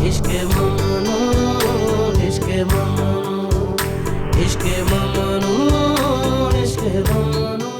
इश्क ममनू इश्क ममनू इश्क ममनू इश्क ममनू।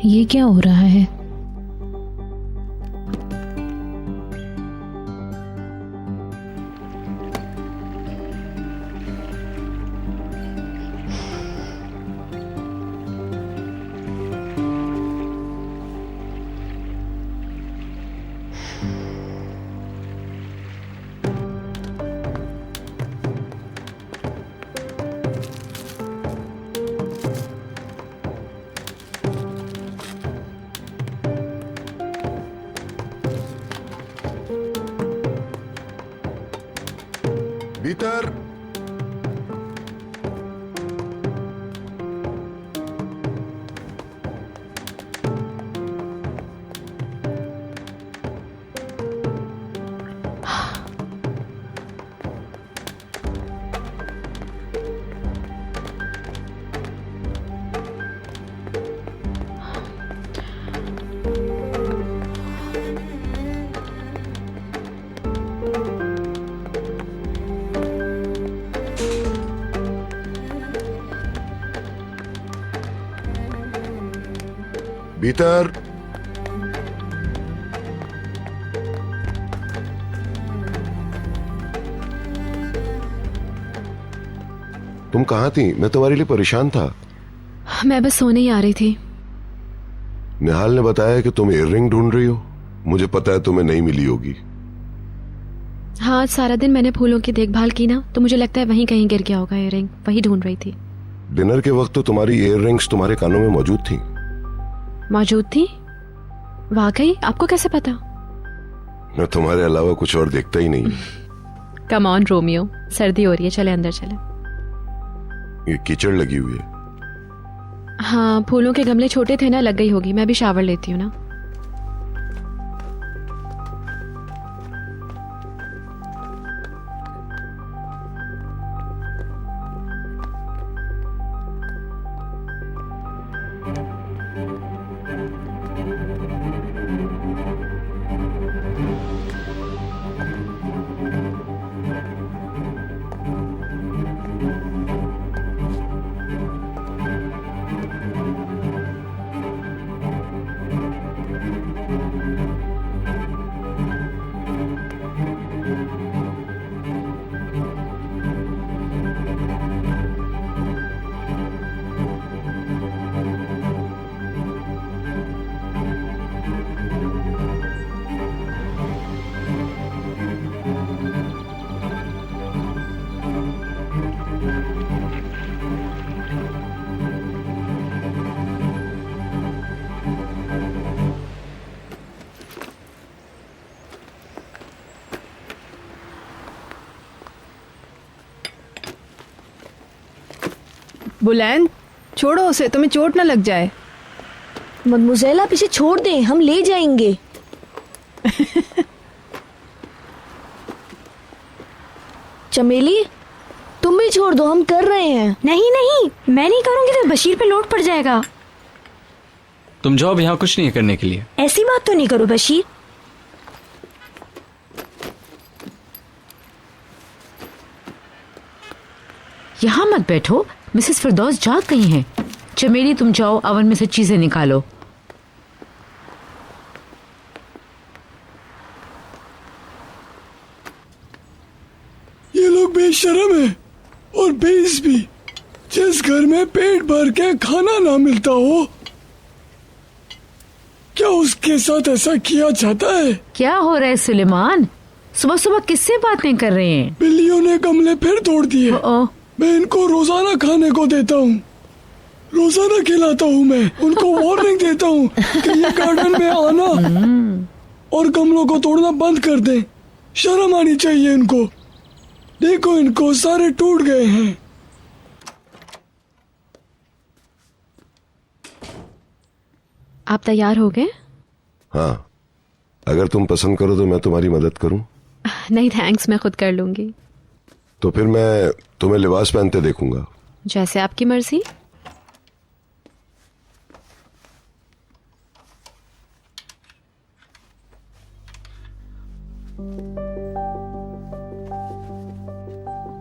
ये क्या हो रहा है? भीतर। भीतर। तुम कहाँ थी? मैं तुम्हारे लिए परेशान था। मैं बस सोने ही आ रही थी। निहाल ने बताया कि तुम इयररिंग ढूंढ रही हो। मुझे पता है तुम्हें नहीं मिली होगी। हाँ, सारा दिन मैंने फूलों की देखभाल की ना, तो मुझे लगता है वहीं कहीं गिर गया होगा इयररिंग। वही ढूंढ रही थी। डिनर के वक्त तो तुम्हारी इयररिंग्स तुम्हारे कानों में मौजूद थी। मौजूद थी? वाकई? आपको कैसे पता? मैं तुम्हारे अलावा कुछ और देखता ही नहीं। कम ऑन रोमियो, सर्दी हो रही है, चले अंदर चले। ये कीचड़ लगी हुई है। हाँ, फूलों के गमले छोटे थे ना, लग गई होगी। मैं भी शावर लेती हूँ ना। बुलैन, छोड़ो उसे, तुम्हें चोट न लग जाए। मदमुज़ेल, आप इसे छोड़ दें, हम ले जाएंगे। चमेली, तुम भी भी छोड़ दो, हम कर रहे हैं। नहीं नहीं, मैं नहीं करूंगी तो बशीर पे लोड पड़ जाएगा। तुम जाओ, यहाँ कुछ नहीं है करने के लिए। ऐसी बात तो नहीं करो बशीर। यहाँ मत बैठो, मिसेस फिरदौस जाग गई हैं। चमेली तुम जाओ, ओवन में से चीजें निकालो। ये लोग बेशर्म है और बेइज्जत भी। जिस घर में पेट भर के खाना ना मिलता हो, क्या उसके साथ ऐसा किया जाता है? क्या हो रहा है सुलेमान? सुबह सुबह किससे बातें कर रहे हैं? बिल्लियों ने गमले फिर तोड़ दिए। मैं इनको रोजाना खाने को देता हूँ, रोजाना खिलाता हूँ। मैं उनको वार्निंग देता हूँ कि ये गार्डन में आना और गमलों को तोड़ना बंद कर दें। शर्म आनी चाहिए इनको। देखो इनको सारे टूट गए हैं। आप तैयार हो गए? हाँ, अगर तुम पसंद करो तो मैं तुम्हारी मदद करूं। नहीं थैंक्स, मैं खुद कर लूंगी। तो फिर मैं तुम्हें लिबास पहनते देखूंगा। जैसे आपकी मर्जी।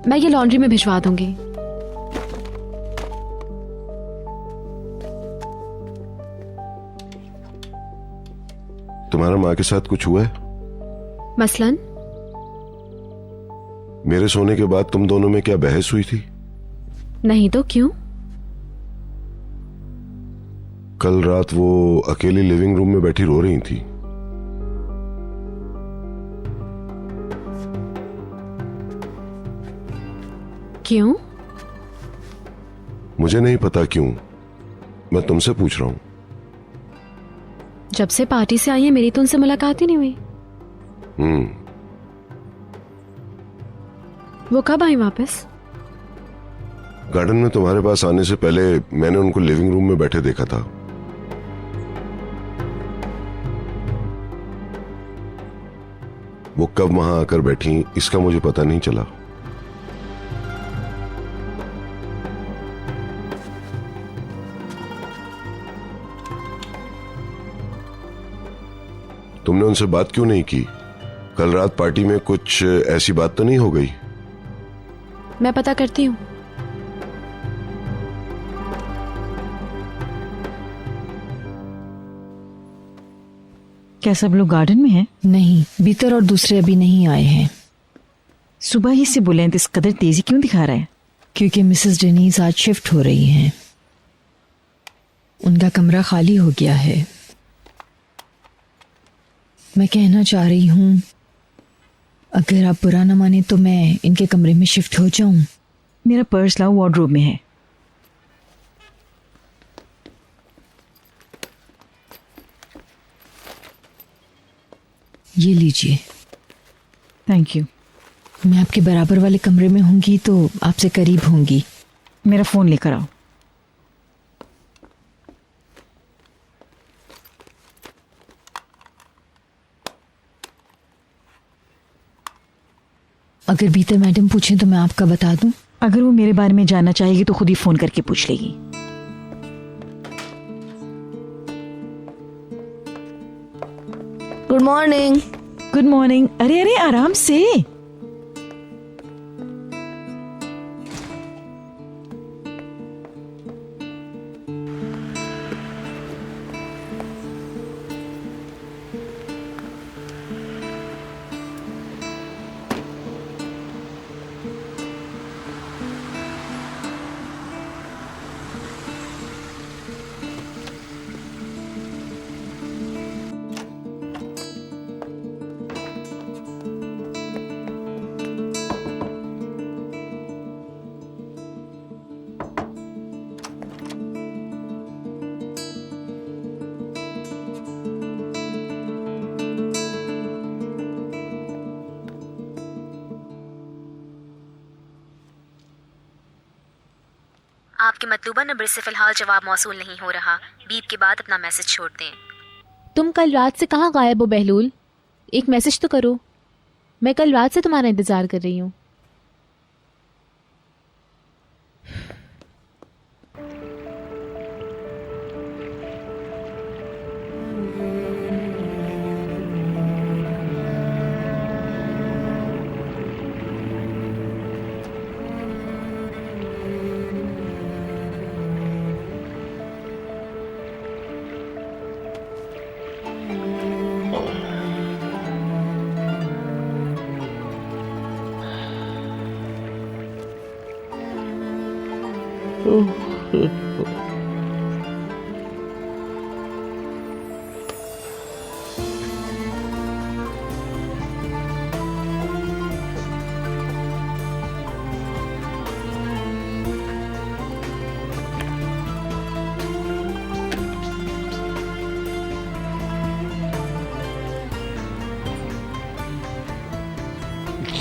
मैं ये लॉन्ड्री में भिजवा दूंगी। तुम्हारा माँ के साथ कुछ हुआ है? मसलन? मेरे सोने के बाद तुम दोनों में क्या बहस हुई थी? नहीं तो क्यों? कल रात वो अकेली लिविंग रूम में बैठी रो रही थी। क्यों? मुझे नहीं पता क्यों, मैं तुमसे पूछ रहा हूं। जब से पार्टी से आई है मेरी तो उनसे मुलाकात ही नहीं हुई। वो कब आई वापस? गार्डन में तुम्हारे पास आने से पहले मैंने उनको लिविंग रूम में बैठे देखा था। वो कब वहां आकर बैठी इसका मुझे पता नहीं चला। तुमने उनसे बात क्यों नहीं की? कल रात पार्टी में कुछ ऐसी बात तो नहीं हो गई? मैं पता करती हूँ। क्या सब लोग गार्डन में हैं? नहीं, बीतर और दूसरे अभी नहीं आए हैं। सुबह ही से बुलंद इस कदर तेजी क्यों दिखा रहा है? क्योंकि मिसेस डेनीज आज शिफ्ट हो रही हैं। उनका कमरा खाली हो गया है। मैं कहना चाह रही हूँ, अगर आप बुरा न माने तो मैं इनके कमरे में शिफ्ट हो जाऊं। मेरा पर्स लाओ, वार्डरोब में है। ये लीजिए। Thank you. मैं आपके बराबर वाले कमरे में होंगी तो आपसे करीब होंगी। मेरा फोन लेकर आओ। अगर बीते मैडम पूछें तो मैं आपका बता दूं? अगर वो मेरे बारे में जानना चाहेगी तो खुद ही फोन करके पूछ लेगी। Good morning. Good morning. अरे अरे आराम से। आपके मतलूबा नंबर से फिलहाल जवाब मौसूल नहीं हो रहा। बीप के बाद अपना मैसेज छोड़ दें। तुम कल रात से कहाँ गायब हो बहलूल? एक मैसेज तो करो। मैं कल रात से तुम्हारा इंतजार कर रही हूँ।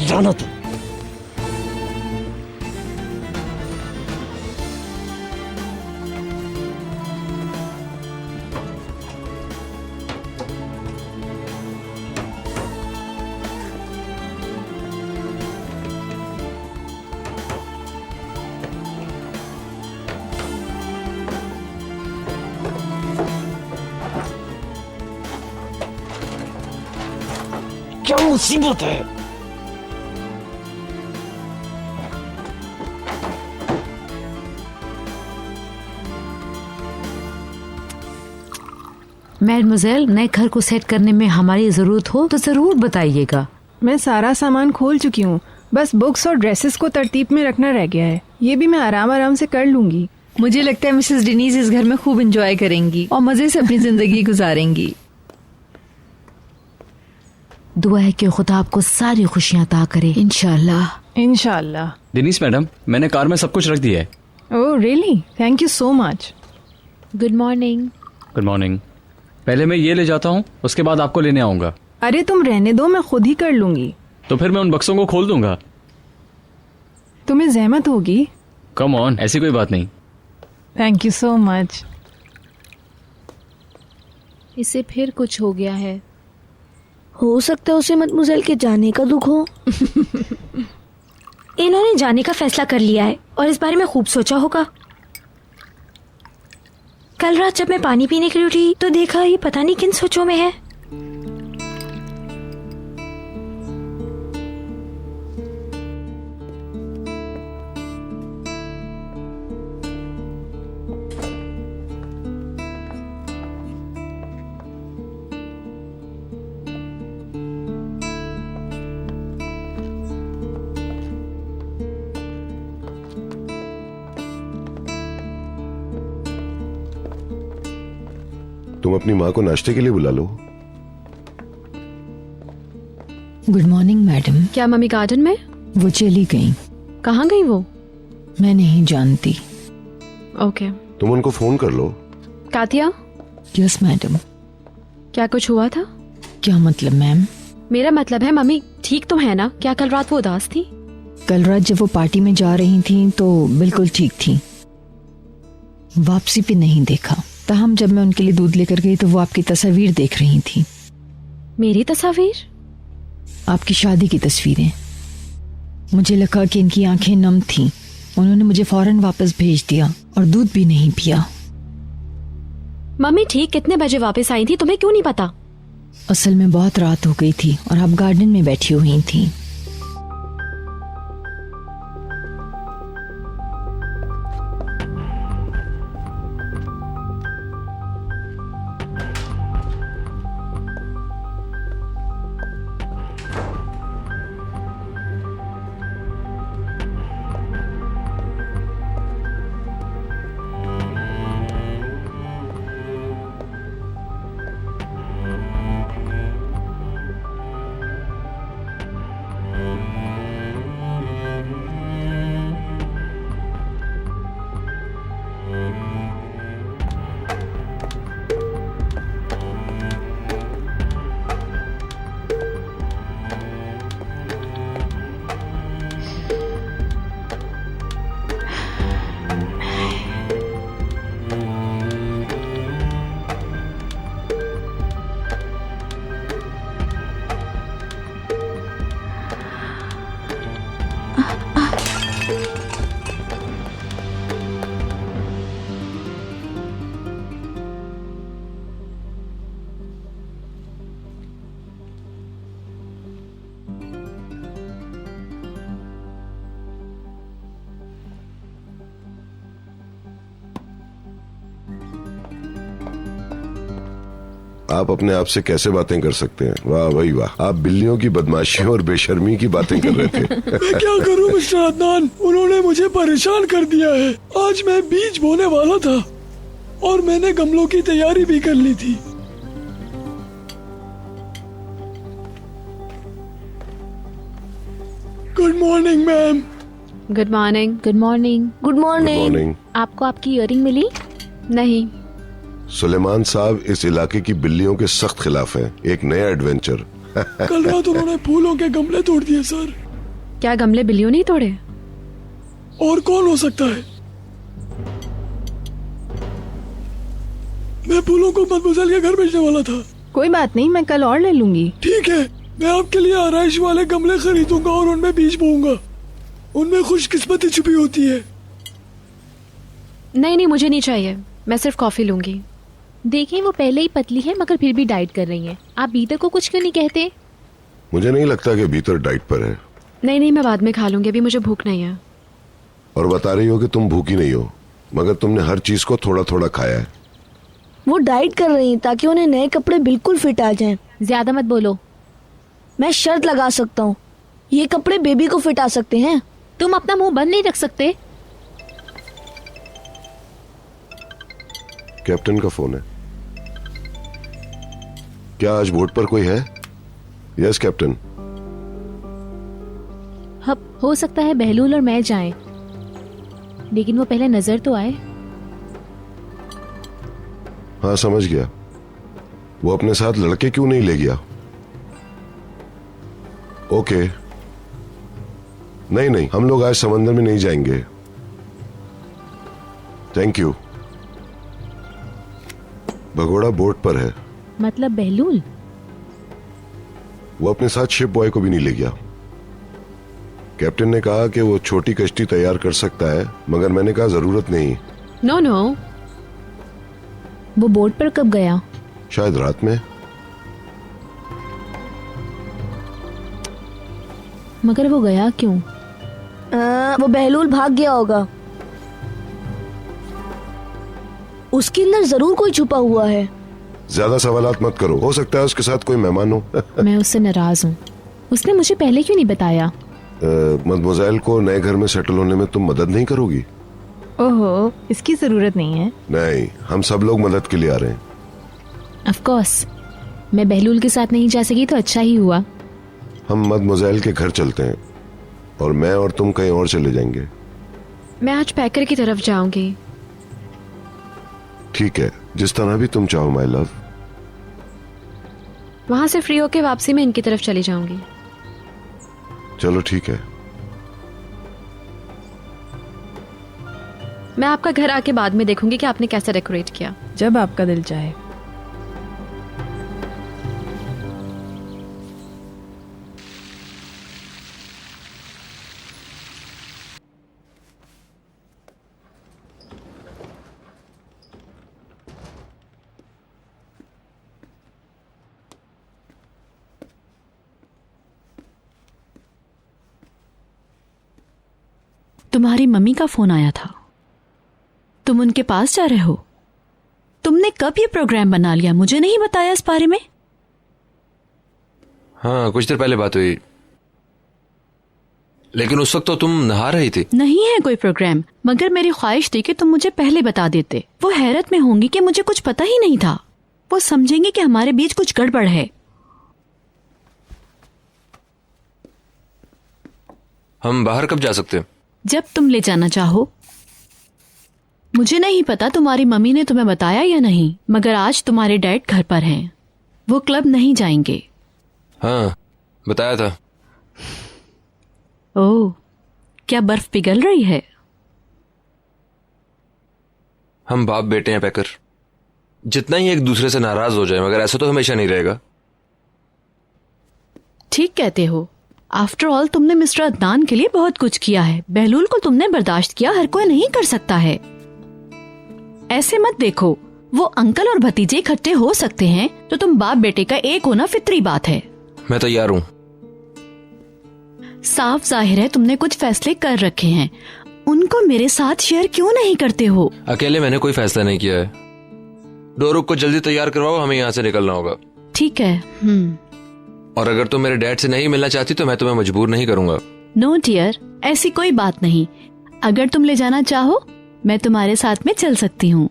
जाना तो क्या मुसीबत है? मैडमोजेल, नए घर को सेट करने में हमारी जरूरत हो तो जरूर बताइएगा। मैं सारा सामान खोल चुकी हूँ, बस बुक्स और ड्रेसेस को तरतीब में रखना रह गया है। ये भी मैं आराम आराम से कर लूंगी। मुझे लगता है मिसेस डेनीज इस घर में खूब एंजॉय करेंगी और मजे से अपनी जिंदगी गुजारेंगी। दुआ है कि खुदा आपको सारी खुशियां अता करे, इंशाल्लाह। इंशाल्लाह। डेनिस मैडम, मैंने कार में सब कुछ रख दिया है। Oh really, thank you so much. Good morning. Good morning. पहले मैं ये ले जाता हूँ, उसके बाद आपको लेने आऊंगा। अरे तुम रहने दो, मैं खुद ही कर लूंगी। तो फिर मैं उन बक्सों को खोल दूंगा। तुम्हें जहमत होगी। कम ऑन, ऐसी कोई बात नहीं। Thank you so much. इसे फिर कुछ हो गया है। हो सकता है उसे मदमुज़ेल के जाने का दुख हो। इन्होंने जाने का फैसला कर लिया है और इस बारे में खूब सोचा होगा। कल रात जब मैं पानी पीने के लिए उठी तो देखा ये पता नहीं किन सोचों में है। तुम अपनी माँ को नाश्ते के लिए बुला लो। Good morning madam. क्या मम्मी गार्डन में? वो चली गई। कहाँ गई वो? मैं नहीं जानती। ओके। तुम उनको फोन कर लो। कातिया? Yes madam. क्या कुछ हुआ था? क्या मतलब मैम? मेरा मतलब है मम्मी ठीक तो है ना? क्या कल रात वो उदास थी? कल रात जब वो पार्टी में जा रही थी तो बिल्कुल ठीक थी। वापसी पे नहीं देखा। ताहम जब मैं उनके लिए दूध लेकर गई तो वो आपकी तस्वीर देख रही थी। मेरी तस्वीर? आपकी शादी की तस्वीरें। मुझे लगा कि इनकी आंखें नम थीं। उन्होंने मुझे फौरन वापस भेज दिया और दूध भी नहीं पिया। मम्मी ठीक कितने बजे वापस आई थी तुम्हें क्यों नहीं पता? असल में बहुत रात हो गई थी और आप गार्डन में बैठी हुई थी। आप अपने आप से कैसे बातें कर सकते हैं? वाह भाई वाह, आप बिल्लियों की बदमाशियों और बेशर्मी की बातें कर रहे थे। मैं क्या करूं मिस्टर अदनान, उन्होंने मुझे परेशान कर दिया है। आज मैं बीज बोने वाला था और मैंने गमलों की तैयारी भी कर ली थी। Good morning ma'am. Good morning. Good morning. Good morning. Morning. आपको आपकी इयररिंग मिली? नहीं। सुलेमान साहब इस इलाके की बिल्लियों के सख्त खिलाफ हैं। एक नया एडवेंचर। कल रात उन्होंने फूलों के गमले तोड़ दिए सर। क्या गमले बिल्लियों नहीं तोड़े? और कौन हो सकता है? मैं फूलों को मदमुज़ेल के घर भेजने वाला था। कोई बात नहीं, मैं कल और ले लूंगी। ठीक है, मैं आपके लिए आराइश वाले गमले खरीदूंगा और उनमें बीज बोऊंगा। उनमें खुशकिस्मती छुपी होती है। नहीं नहीं, मुझे नहीं चाहिए, मैं सिर्फ कॉफी लूंगी। देखें, वो पहले ही पतली है मगर फिर भी डाइट कर रही हैं। आप बीतर को कुछ क्यों नहीं कहते? मुझे नहीं लगता कि भीतर डाइट पर है। नहीं नहीं, मैं बाद में खा लूंगी, अभी मुझे भूख नहीं है। और बता रही हो कि तुम भूखी नहीं हो, मगर तुमने हर चीज को थोड़ा थोड़ा खाया है। वो डाइट कर रही हैं ताकि उन्हें नए कपड़े बिल्कुल फिट आ जाएं। ज्यादा मत बोलो। मैं शर्त लगा सकता हूँ, ये कपड़े बेबी को फिट आ सकते हैं। तुम अपना मुंह बंद नहीं रख सकते? कैप्टन का फोन है। क्या आज बोर्ड पर कोई है? Yes captain. हो सकता है बहलूल और मैं जाएं, लेकिन वो पहले नजर तो आए। हाँ समझ गया। वो अपने साथ लड़के क्यों नहीं ले गया? ओके। नहीं नहीं, हम लोग आज समंदर में नहीं जाएंगे। Thank you. भगोड़ा बोट पर है। मतलब बहलूल? वो अपने साथ शिप बॉय को भी नहीं ले गया। कैप्टन ने कहा कि वो छोटी कश्ती तैयार कर सकता है, मगर मैंने कहा जरूरत नहीं। No no. वो बोट पर कब गया? शायद रात में। मगर वो गया क्यों? वो बहलूल भाग गया होगा। उसके अंदर जरूर कोई छुपा हुआ है। ज्यादा सवालात मत करो, हो सकता है उसके साथ कोई मेहमान हो। मैं उससे नाराज हूँ। उसने मुझे पहले क्यों नहीं बताया? मदमुज़ेल को नए घर में सेटल होने में तुम मदद नहीं करोगी? ओहो, इसकी जरूरत नहीं है। नहीं, हम सब लोग मदद के लिए आ रहे हैं। Of course. मैं बहलूल के साथ नहीं जा सकी तो अच्छा ही हुआ। हम मदमुज़ेल के घर चलते हैं और मैं और तुम कहीं और चले जाएंगे। मैं आज पैकर की तरफ जाऊंगी। ठीक है, जिस तरह भी तुम चाहो माय लव। वहां से फ्री होके वापसी में इनकी तरफ चली जाऊंगी। चलो ठीक है। मैं आपका घर आके बाद में देखूंगी कि आपने कैसे डेकोरेट किया। जब आपका दिल चाहे। तुम्हारी मम्मी का फोन आया था। तुम उनके पास जा रहे हो? तुमने कब ये प्रोग्राम बना लिया, मुझे नहीं बताया इस बारे में? हाँ, कुछ देर पहले बात हुई, लेकिन उस वक्त तो तुम नहा रही थी। नहीं है कोई प्रोग्राम, मगर मेरी ख्वाहिश थी कि तुम मुझे पहले बता देते। वो हैरत में होंगी कि मुझे कुछ पता ही नहीं था। वो समझेंगे कि हमारे बीच कुछ गड़बड़ है। हम बाहर कब जा सकते हैं? जब तुम ले जाना चाहो। मुझे नहीं पता तुम्हारी मम्मी ने तुम्हें बताया या नहीं, मगर आज तुम्हारे डैड घर पर हैं। वो क्लब नहीं जाएंगे। हाँ, बताया था। ओह, क्या बर्फ पिघल रही है? हम बाप बेटे हैं पैकर। जितना ही एक दूसरे से नाराज हो जाए, मगर ऐसा तो हमेशा नहीं रहेगा। ठीक कहते हो। आफ्टर ऑल तुमने मिस्टर अदनान के लिए बहुत कुछ किया है। बहलूल को तुमने बर्दाश्त किया, हर कोई नहीं कर सकता है। ऐसे मत देखो, वो अंकल और भतीजे इकट्ठे हो सकते हैं तो तुम बाप बेटे का एक होना फितरी बात है। मैं तैयार हूँ। साफ जाहिर है तुमने कुछ फैसले कर रखे हैं, उनको मेरे साथ शेयर क्यों नहीं करते हो? अकेले मैंने कोई फैसला नहीं किया है। डोरुक को जल्दी तैयार करवाओ, हमें यहाँ से निकलना होगा। ठीक है। और अगर तुम मेरे डैड से नहीं मिलना चाहती तो मैं तुम्हें मजबूर नहीं करूंगा। नो डियर, ऐसी कोई बात नहीं। अगर तुम ले जाना चाहो मैं तुम्हारे साथ में चल सकती हूँ।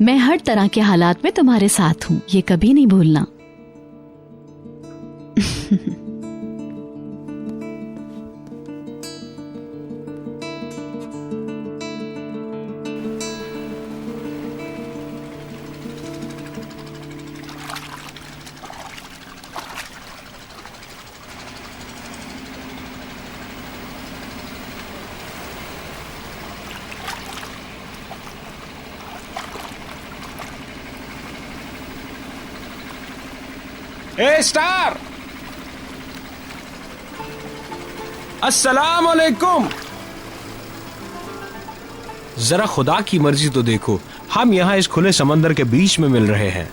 मैं हर तरह के हालात में तुम्हारे साथ हूँ, ये कभी नहीं भूलना। ए स्टार, अस्सलाम वालेकुम। जरा खुदा की मर्जी तो देखो, हम यहाँ इस खुले समंदर के बीच में मिल रहे हैं।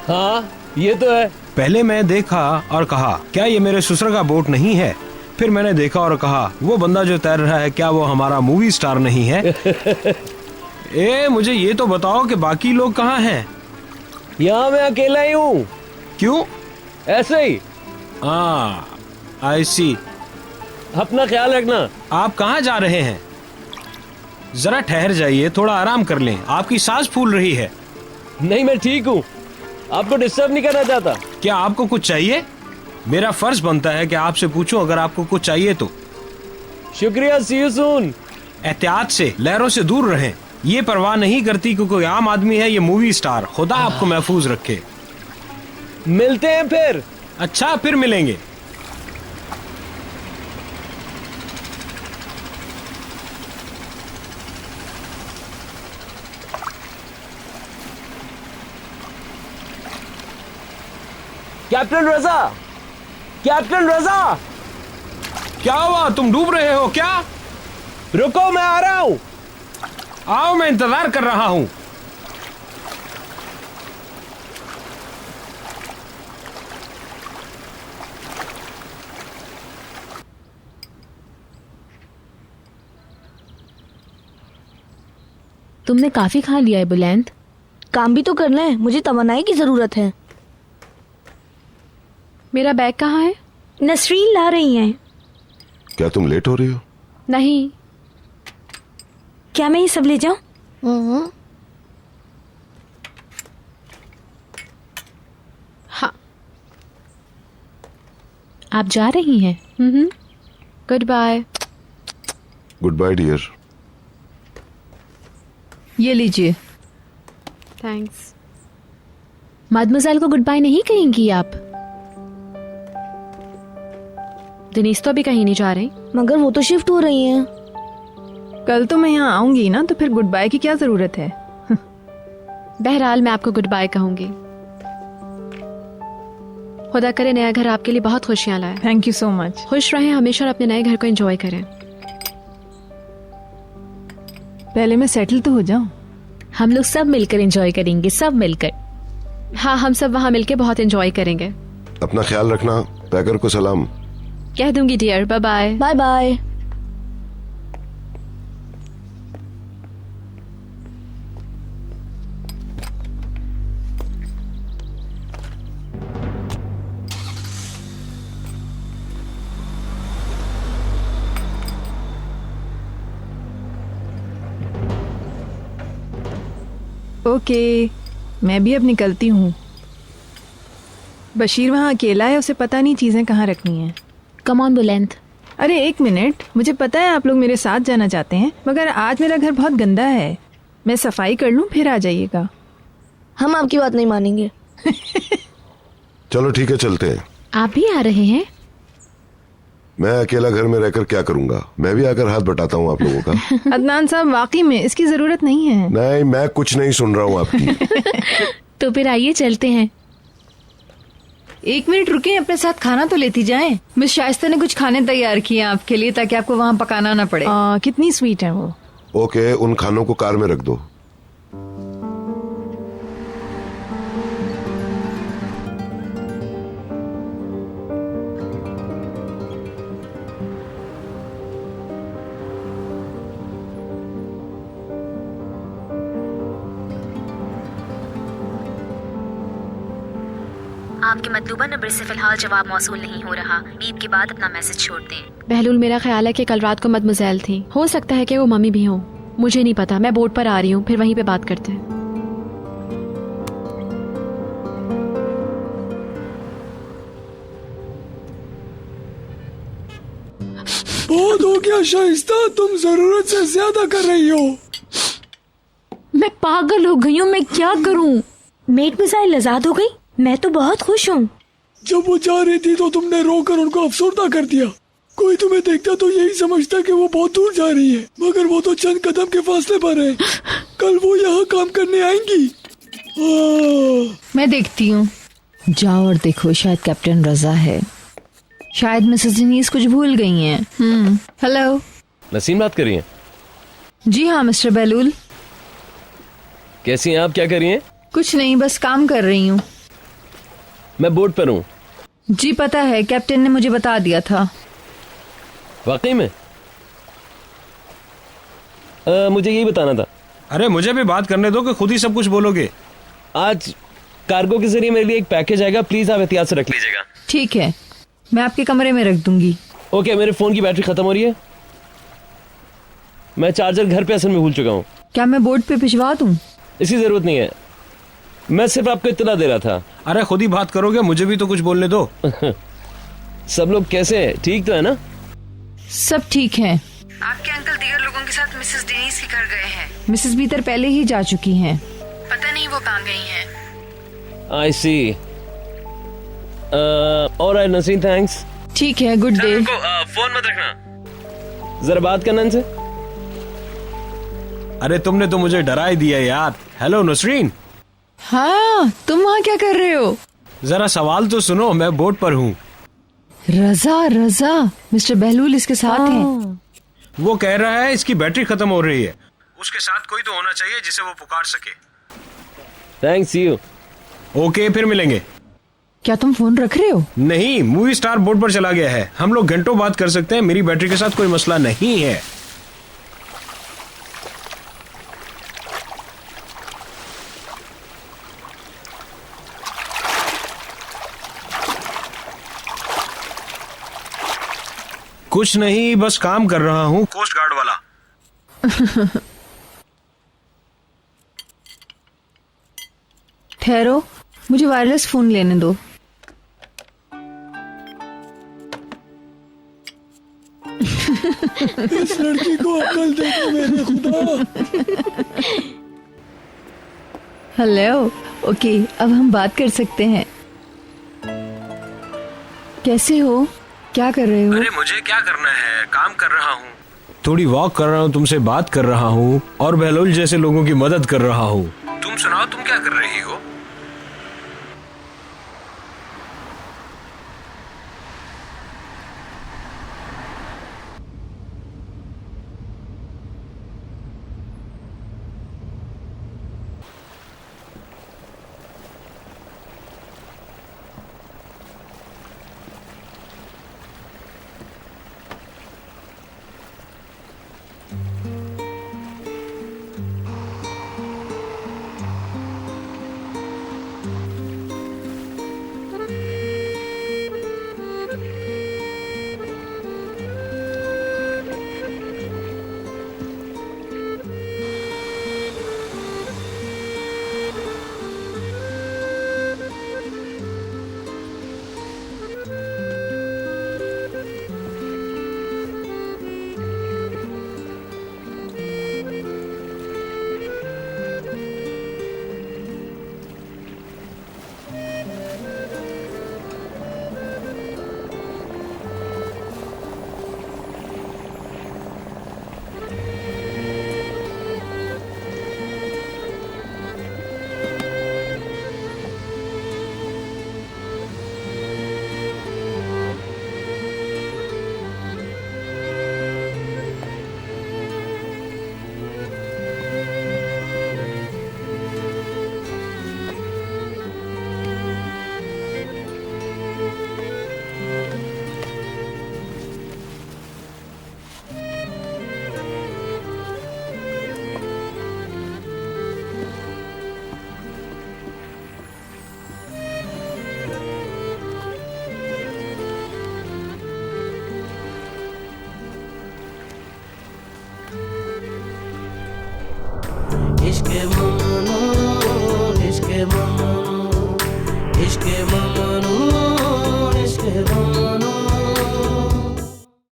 हाँ ये तो है। पहले मैं देखा और कहा क्या ये मेरे ससुर का बोट नहीं है। फिर मैंने देखा और कहा वो बंदा जो तैर रहा है क्या वो हमारा मूवी स्टार नहीं है। ए मुझे ये तो बताओ कि बाकी लोग कहाँ हैं? यहाँ मैं अकेला ही हूँ। क्यों? ऐसे ही। आई सी। अपना ख्याल रखना। आप कहाँ जा रहे हैं? जरा ठहर जाइए, थोड़ा आराम कर लें, आपकी सांस फूल रही है। नहीं मैं ठीक हूँ, आपको डिस्टर्ब नहीं करना चाहता। क्या आपको कुछ चाहिए? मेरा फर्ज बनता है कि आपसे पूछूं अगर आपको कुछ चाहिए तो। शुक्रिया, सी यू सून। एहतियात से, लहरों से दूर रहें। ये परवाह नहीं करती कि कोई आम आदमी है, ये मूवी स्टार। खुदा आपको महफूज रखे। मिलते हैं फिर। अच्छा, फिर मिलेंगे। कैप्टन रजा, कैप्टन रजा। क्या हुआ? तुम डूब रहे हो क्या? रुको मैं आ रहा हूं। आओ, मैं इंतजार कर रहा हूं। तुमने काफी खा लिया है बुलंद। काम भी तो करना है, मुझे तमन्नाई की जरूरत है। मेरा बैग कहाँ है? नसरीन ला रही हैं। क्या तुम लेट हो रही हो? नहीं। क्या मैं ये सब ले जाऊं? हाँ। आप जा रही हैं? Goodbye. Goodbye dear. ये लीजिए। थैंक्स। मदमज़ेल को गुड बाय नहीं कहेंगी आप? दिनीस तो अभी कहीं नहीं जा रही। मगर वो तो शिफ्ट हो रही हैं। कल तो मैं यहाँ आऊंगी ना, तो फिर गुड बाय की क्या जरूरत है? बहरहाल मैं आपको गुड बाय कहूंगी। खुदा करे नया घर आपके लिए बहुत खुशियां लाए। Thank you so much. खुश रहें हमेशा और अपने नए घर को एंजॉय करें। पहले मैं सेटल तो हो जाऊं। हम लोग सब मिलकर एंजॉय करेंगे, सब मिलकर। हाँ, हम सब वहाँ मिलके बहुत एंजॉय करेंगे। अपना ख्याल रखना। पैकर को सलाम कह दूंगी dear. Bye bye. Bye bye. Okay, मैं भी अब निकलती हूँ। बशीर वहाँ अकेला है, उसे पता नहीं चीज़ें कहाँ रखनी हैं। कम ऑन बुलंद। अरे एक मिनट, मुझे पता है आप लोग मेरे साथ जाना चाहते हैं, मगर आज मेरा घर बहुत गंदा है। मैं सफाई कर लूँ, फिर आ जाइएगा। हम आपकी बात नहीं मानेंगे। चलो ठीक है, चलते हैं। आप भी आ रहे हैं? मैं अकेला घर में रहकर क्या करूंगा? मैं भी आकर हाथ बटाता हूँ आप लोगों का। अदनान साहब, वाकई में इसकी जरूरत नहीं है। नहीं, मैं कुछ नहीं सुन रहा हूँ आपकी। तो फिर आइए चलते हैं। एक मिनट रुके, अपने साथ खाना तो लेती जाएं। मिस शाइस्ता ने कुछ खाने तैयार किए हैं आपके लिए, ताकि आपको वहाँ पकाना ना पड़े। कितनी स्वीट है वो। ओके, उन खानों को कार में रख दो। आपके मतलूबा नंबर से फिलहाल जवाब मौसूल नहीं हो रहा। बीप के बाद अपना मैसेज छोड़ दें। बहलूल, मेरा ख्याल है कि कल रात को मदमुज़ैल थी। हो सकता है कि वो मम्मी भी हो, मुझे नहीं पता। मैं बोर्ड पर आ रही हूँ, फिर वहीं पे बात करते हैं। बहुत हो गया शाइस्ता, तुम जरूरत से ज्यादा कर रही हो। मैं पागल हो गई हूँ, मैं क्या करूँ? मेट मिसाइल आजाद हो गई? मैं तो बहुत खुश हूँ। जब वो जा रही थी तो तुमने रोकर उनको अफसरदा कर दिया। कोई तुम्हें देखता तो यही समझता कि वो बहुत दूर जा रही है, मगर वो तो चंद कदम के फासले पर है। कल वो यहाँ काम करने आएंगी। मैं देखती हूँ। जाओ और देखो, शायद कैप्टन रजा है। शायद मिसेस डिनीज कुछ भूल गई हैं। हेलो, नसीम बात कर रही हैं? जी हाँ मिस्टर बहलूल। कैसी हैं आप, क्या कर रही हैं? कुछ नहीं, बस काम कर रही हूँ। मैं बोर्ड पर हूँ। जी पता है, कैप्टन ने मुझे बता दिया था। वाकई में? मुझे यही बताना था। अरे मुझे भी बात करने दो कि खुद ही सब कुछ बोलोगे। आज कार्गो के जरिए मेरे लिए एक पैकेज आएगा, प्लीज आप एहतियात से रख लीजिएगा। ठीक है, मैं आपके कमरे में रख दूंगी। ओके, मेरे फोन की बैटरी खत्म हो रही है। मैं चार्जर घर पे असल में भूल चुका हूँ। क्या मैं बोर्ड पे भिजवा दूं? इसकी जरूरत नहीं है, मैं सिर्फ आपको इत्तला दे रहा था। अरे खुद ही बात करोगे, मुझे भी तो कुछ बोलने दो। सब लोग कैसे हैं, ठीक तो है ना? सब ठीक है। आपके अंकल दीगर लोगों के साथ मिसेस डेनिस के घर गए हैं। मिसेस बीतर पहले ही जा चुकी हैं। पता नहीं वो कहाँ गई हैं। I see. All right Naseem, thanks. ठीक है, गुड डे। फोन मत रखना, जरा बात करना इनसे। अरे तुमने तो मुझे डरा ही दिया यार। हेलो नसरीन। हाँ, तुम वहाँ क्या कर रहे हो? जरा सवाल तो सुनो, मैं बोर्ड पर हूँ। रजा, मिस्टर बहलूल इसके साथ हैं। वो कह रहा है इसकी बैटरी खत्म हो रही है, उसके साथ कोई तो होना चाहिए जिसे वो पुकार सके। Thanks you. ओके, फिर मिलेंगे। क्या तुम फोन रख रहे हो? नहीं, मूवी स्टार बोर्ड पर चला गया है। हम लोग घंटों बात कर सकते हैं, मेरी बैटरी के साथ कोई मसला नहीं है। कुछ नहीं, बस काम कर रहा हूँ, कोस्ट गार्ड वाला। ठहरो, मुझे वायरलेस फोन लेने दो। इस लड़की को अक्ल देखो मेरे खुदा। हेलो, ओके, अब हम बात कर सकते हैं। कैसे हो? क्या कर रहे हो? अरे मुझे क्या करना है, काम कर रहा हूँ, थोड़ी वॉक कर रहा हूँ, तुमसे बात कर रहा हूँ और बहलूल जैसे लोगों की मदद कर रहा हूँ। तुम सुनाओ, तुम क्या कर रही हो? इश्क ममनू इश्क ममनू इश्क ममनू इश्क ममनू